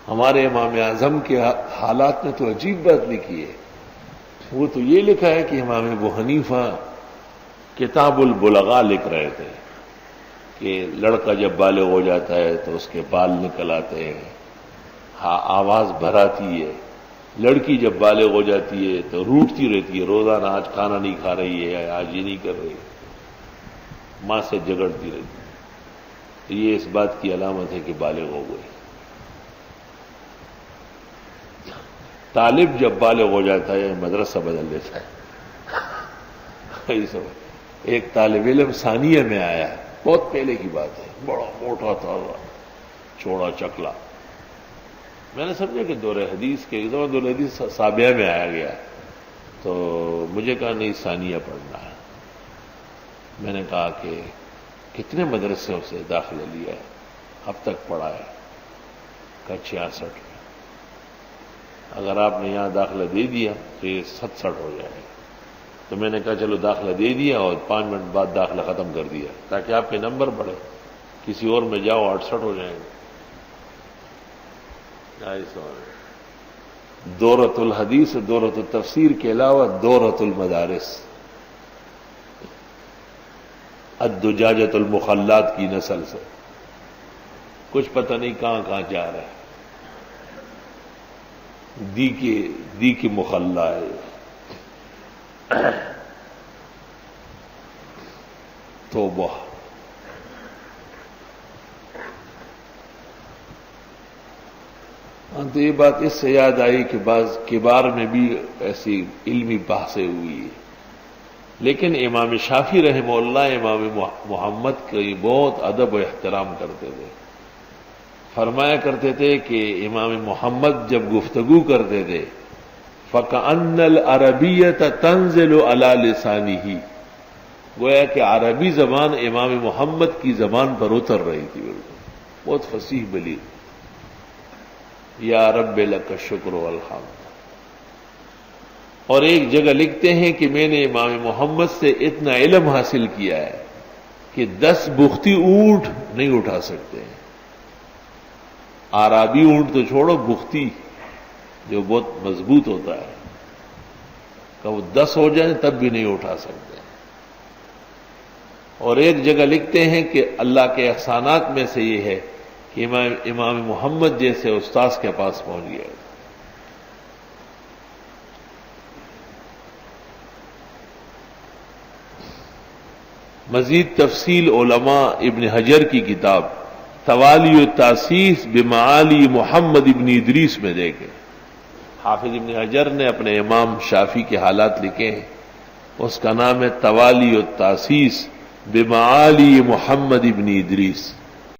ہمارے امام اعظم کے حالات میں تو عجیب بات لکھی ہے. وہ تو یہ لکھا ہے کہ امام ابو حنیفہ کتاب البلغاء لکھ رہے تھے کہ لڑکا جب بالغ ہو جاتا ہے تو اس کے بال نکل آتے ہیں، آواز بھراتی ہے. لڑکی جب بالغ ہو جاتی ہے تو روٹتی رہتی ہے، روزانہ آج کھانا نہیں کھا رہی ہے، آج یہ نہیں کر رہی، ماں سے جھگڑتی رہتی ہے. یہ اس بات کی علامت ہے کہ بالغ ہو گئی. طالب جب بالغ ہو جاتا ہے مدرسہ بدل دیتا ہے. ایک طالب علم ثانیہ میں آیا، بہت پہلے کی بات ہے، بڑا موٹا تھا، چوڑا چکلا. میں نے سمجھا کہ دور حدیث کے دور حدیث سابعہ میں آیا گیا، تو مجھے کہا نہیں ثانیہ پڑھنا ہے. میں نے کہا کہ کتنے مدرسوں سے داخلہ لیا ہے، اب تک پڑھا ہے؟ کہا 66. اگر آپ نے یہاں داخلہ دے دیا تو یہ 67 ہو جائے گا. تو میں نے کہا چلو داخلہ دے دیا اور 5 منٹ بعد داخلہ ختم کر دیا تاکہ آپ کے نمبر بڑھے. کسی اور میں جاؤ 68 ہو جائیں گے. دورۃ الحدیث دورۃ التفسیر کے علاوہ دورۃ المدارس، الدجاجۃ المخلات کی نسل سے کچھ پتہ نہیں کہاں کہاں جا رہا ہے. دی کی مخلہ ہے. توبہ. تو یہ بات اس سے یاد آئی کہ بعض کبار میں بھی ایسی علمی بحثیں ہوئی ہے، لیکن امام شافعی رحمہ اللہ امام محمد کی بہت ادب و احترام کرتے تھے. فرمایا کرتے تھے کہ امام محمد جب گفتگو کرتے تھے فَكَأَنَّ الْعَرَبِيَّةَ تَنزِلُ عَلَى لِسَانِهِ، گویا کہ عربی زبان امام محمد کی زبان پر اتر رہی تھی. بالکل بہت فصیح بلیغ. یا رب لک الشکر والحمد. اور ایک جگہ لکھتے ہیں کہ میں نے امام محمد سے اتنا علم حاصل کیا ہے کہ 10 بختی اونٹ نہیں اٹھا سکتے. آرابی اونٹ تو چھوڑو، بختی جو بہت مضبوط ہوتا ہے کہ وہ 10 ہو جائیں تب بھی نہیں اٹھا سکتے. اور ایک جگہ لکھتے ہیں کہ اللہ کے احسانات میں سے یہ ہے کہ امام محمد جیسے استاذ کے پاس پہنچ گیا. مزید تفصیل علماء ابن حجر کی کتاب توالی التاسیس بمعالی محمد ابن ادریس میں دیکھیں. حافظ ابن حجر نے اپنے امام شافعی کے حالات لکھے ہیں، اس کا نام ہے توالی التاسیس بمعالی محمد ابن ادریس.